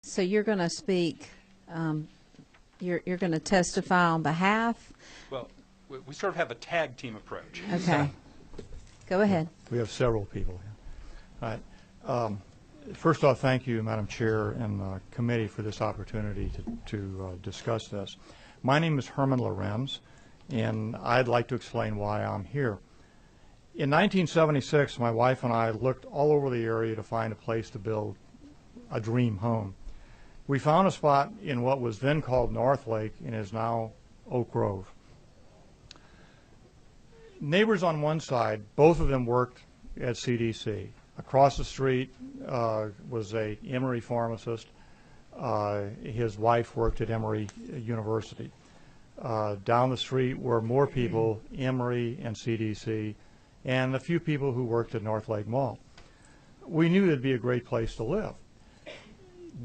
So you're going to speak, you're going to testify on behalf? Well, we sort of have a tag team approach. Okay. Go ahead. We have several people here. All right. First off, thank you, Madam Chair and the committee, for this opportunity to discuss this. My name is Herman Lorenz, and I'd like to explain why I'm here. In 1976, my wife and I looked all over the area to find a place to build a dream home. We found a spot in what was then called North Lake and is now Oak Grove. Neighbors on one side, both of them worked at CDC. Across the street was a Emory pharmacist. His wife worked at Emory University. Down the street were more people, Emory and CDC, and a few people who worked at North Lake Mall. We knew it'd be a great place to live.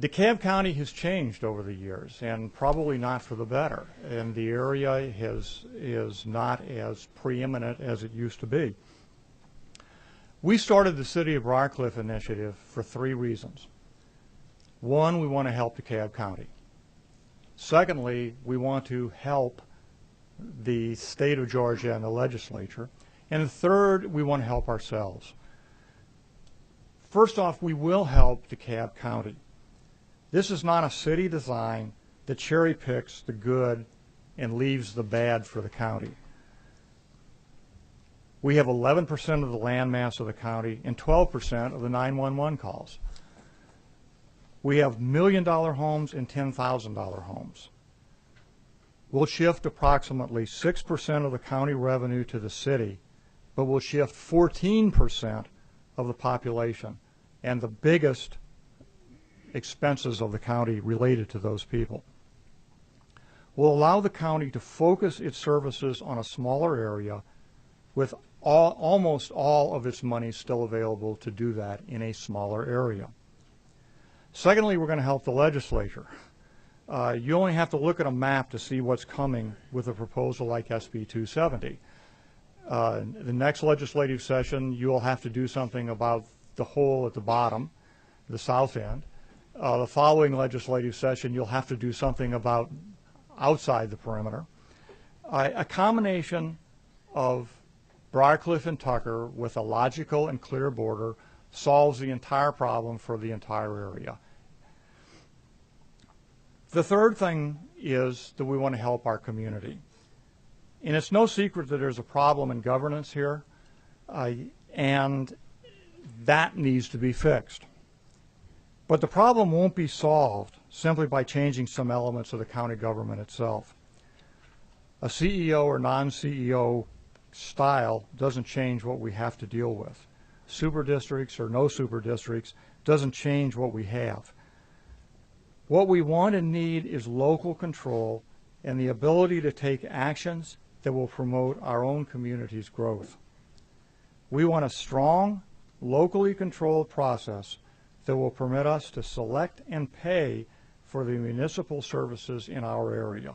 DeKalb County has changed over the years, and probably not for the better, and the area is not as preeminent as it used to be. We started the City of Briarcliff initiative for 3 reasons. One, we want to help DeKalb County. Secondly, we want to help the state of Georgia and the legislature. And third, we want to help ourselves. First off, we will help DeKalb County. This is not a city design that cherry picks the good and leaves the bad for the county. We have 11% of the land mass of the county and 12% of the 911 calls. We have $1 million homes and $10,000 homes. We'll shift approximately 6% of the county revenue to the city, but we'll shift 14% of the population and the biggest expenses of the county related to those people. We'll allow the county to focus its services on a smaller area with almost all of its money still available to do that in a smaller area. Secondly, we're going to help the legislature. You only have to look at a map to see what's coming with a proposal like SB 270. The next legislative session, you'll have to do something about the hole at the bottom, the south end. The following legislative session, you'll have to do something about outside the perimeter. A combination of Briarcliff and Tucker with a logical and clear border solves the entire problem for the entire area. The third thing is that we want to help our community. And it's no secret that there's a problem in governance here, and that needs to be fixed. But the problem won't be solved simply by changing some elements of the county government itself. A CEO or non-CEO style doesn't change what we have to deal with. Super districts or no super districts doesn't change what we have. What we want and need is local control and the ability to take actions that will promote our own community's growth. We want a strong, locally controlled process that will permit us to select and pay for the municipal services in our area.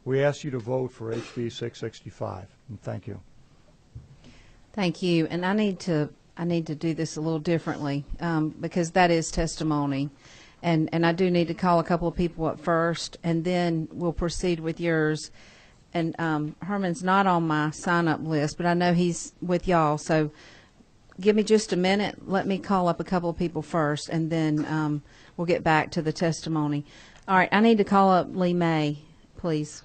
We ask you to vote for HB 665, and thank you. Thank you. And I need to do this a little differently because that is testimony. And I do need to call a couple of people up first, and then we'll proceed with yours. And Herman's not on my sign-up list, but I know he's with y'all. So give me just a minute. Let me call up a couple of people first, and then we'll get back to the testimony. All right, I need to call up Lee May, please.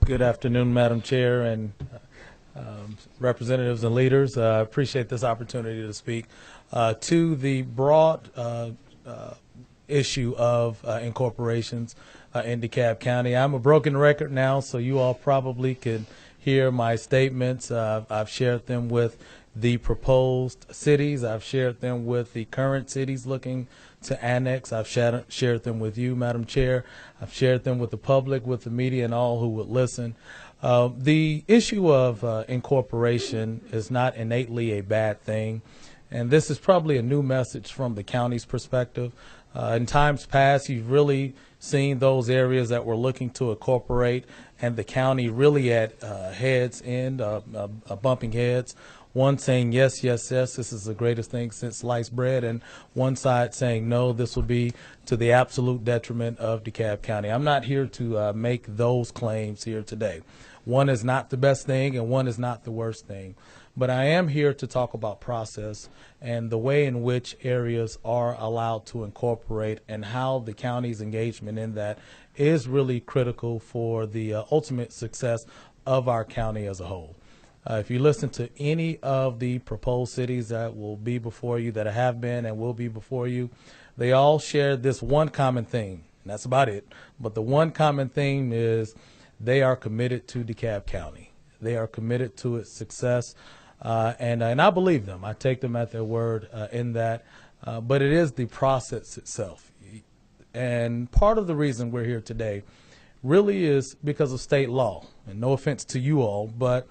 Good afternoon, Madam Chair and representatives and leaders. I appreciate this opportunity to speak to the broad issue of incorporations in DeKalb County. I'm a broken record now, so you all probably can hear my statements. I've shared them with the proposed cities. I've shared them with the current cities looking to annex. I've shared them with you, Madam Chair. I've shared them with the public, with the media, and all who would listen. The issue of incorporation is not innately a bad thing, and this is probably a new message from the county's perspective. In times past, you've really seen those areas that were looking to incorporate and the county really at heads end, bumping heads one saying yes, yes, yes, this is the greatest thing since sliced bread, and one side saying no, this will be to the absolute detriment of DeKalb County. I'm not here to make those claims here today. One is not the best thing and one is not the worst thing. But I am here to talk about process and the way in which areas are allowed to incorporate and how the county's engagement in that is really critical for the ultimate success of our county as a whole. If you listen to any of the proposed cities that will be before you, that have been and will be before you, they all share this one common theme, and that's about it. But the one common theme is they are committed to DeKalb County. They are committed to its success, and I believe them. I take them at their word in that, but it is the process itself. And part of the reason we're here today really is because of state law. And no offense to you all, but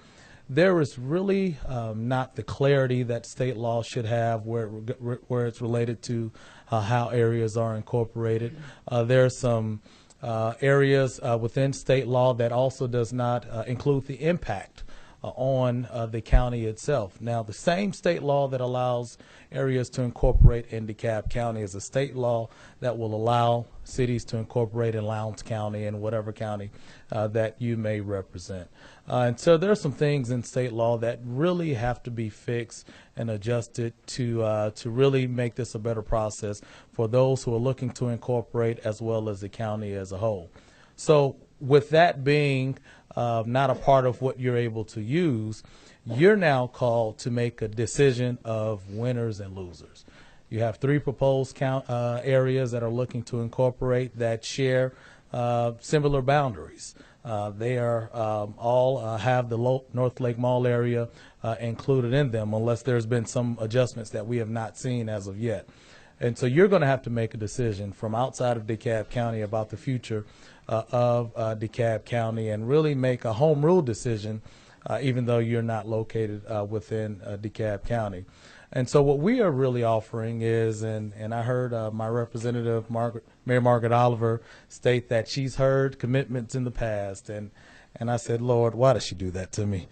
there is really not the clarity that state law should have where it's related to how areas are incorporated. There are some areas within state law that also does not include the impact on the county itself. Now, the same state law that allows areas to incorporate in DeKalb County is a state law that will allow cities to incorporate in Lowndes County and whatever county that you may represent. And so there are some things in state law that really have to be fixed and adjusted to really make this a better process for those who are looking to incorporate as well as the county as a whole. So with that being not a part of what you're able to use, you're now called to make a decision of winners and losers. You have three proposed areas that are looking to incorporate that share similar boundaries. They are all have the North Lake Mall area included in them, unless there's been some adjustments that we have not seen as of yet. And so you're going to have to make a decision from outside of DeKalb County about the future of DeKalb County and really make a home rule decision, even though you're not located within DeKalb County. And so what we are really offering is, and I heard my representative, Mayor Margaret Oliver, state that she's heard commitments in the past. And I said, Lord, why does she do that to me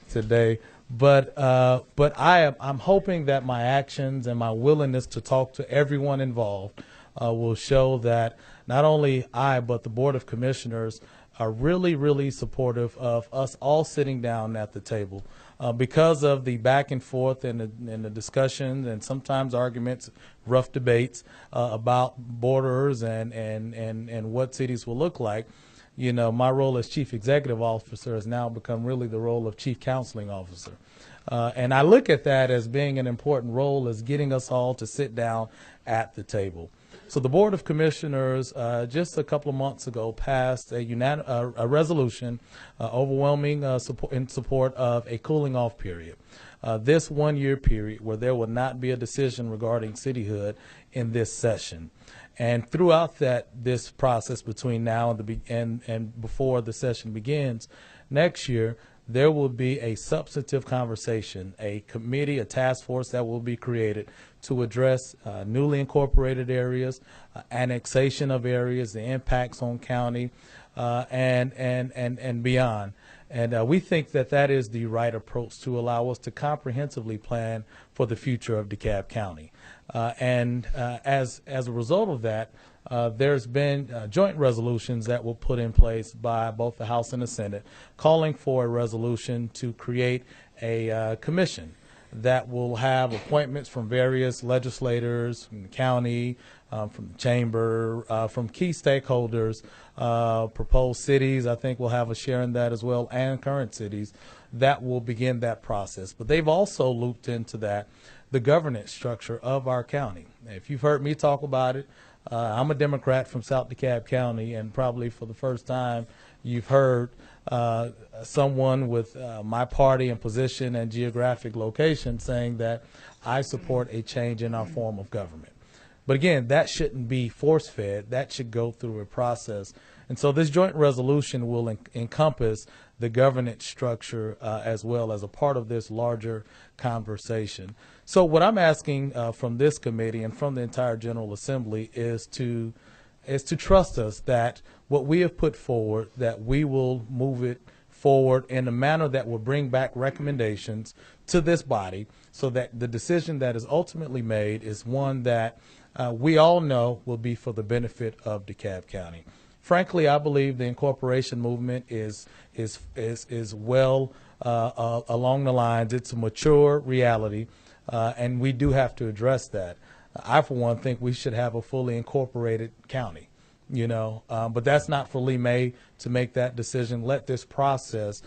today? But I'm hoping that my actions and my willingness to talk to everyone involved will show that not only I, but the Board of Commissioners are really, really supportive of us all sitting down at the table. Because of the back and forth and the discussions and sometimes arguments, rough debates about borders and what cities will look like, you know, my role as Chief Executive Officer has now become really the role of Chief Counseling Officer. And I look at that as being an important role, as getting us all to sit down at the table. So the Board of Commissioners just a couple of months ago passed a resolution overwhelming in support of a cooling off period. This 1 year period where there will not be a decision regarding cityhood in this session. And throughout this process between now and before the session begins next year, there will be a substantive conversation, a committee, a task force that will be created to address newly incorporated areas, annexation of areas, the impacts on county, and beyond. And we think that is the right approach to allow us to comprehensively plan for the future of DeKalb County. As a result of that, there's been joint resolutions that were put in place by both the House and the Senate calling for a resolution to create a commission that will have appointments from various legislators, from the county, from the chamber, from key stakeholders, proposed cities. I think we'll have a share in that as well, and current cities that will begin that process. But they've also looped into that the governance structure of our county. If you've heard me talk about it, I'm a Democrat from South DeKalb County, and probably for the first time you've heard someone with my party and position and geographic location saying that I support a change in our form of government. But again, that shouldn't be force-fed. That should go through a process. And so this joint resolution will encompass the governance structure as well as a part of this larger conversation. So what I'm asking from this committee and from the entire General Assembly is to trust us that what we have put forward, that we will move it forward in a manner that will bring back recommendations to this body so that the decision that is ultimately made is one that we all know will be for the benefit of DeKalb County. Frankly, I believe the incorporation movement is well along the lines. It's a mature reality, and we do have to address that. I, for one, think we should have a fully incorporated county, but that's not for Lee May to make that decision. Let this process,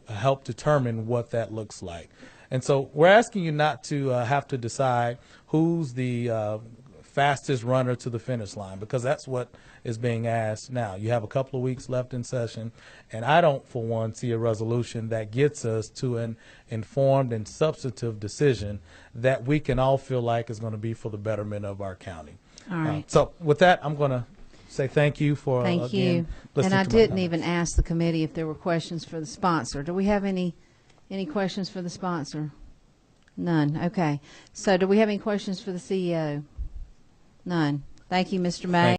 help determine what that looks like. And so we're asking you not to have to decide who's the fastest runner to the finish line, because that's what is being asked now. You have a couple of weeks left in session, and I don't, for one, see a resolution that gets us to an informed and substantive decision that we can all feel like is going to be for the betterment of our county. All right. So with that, I'm going to say thank you for Thank again, you. listening And I to my didn't comments. even ask the committee if there were questions for the sponsor. Do we have any questions for the sponsor? None. Okay. So do we have any questions for the CEO? None. Thank you, Mr. May.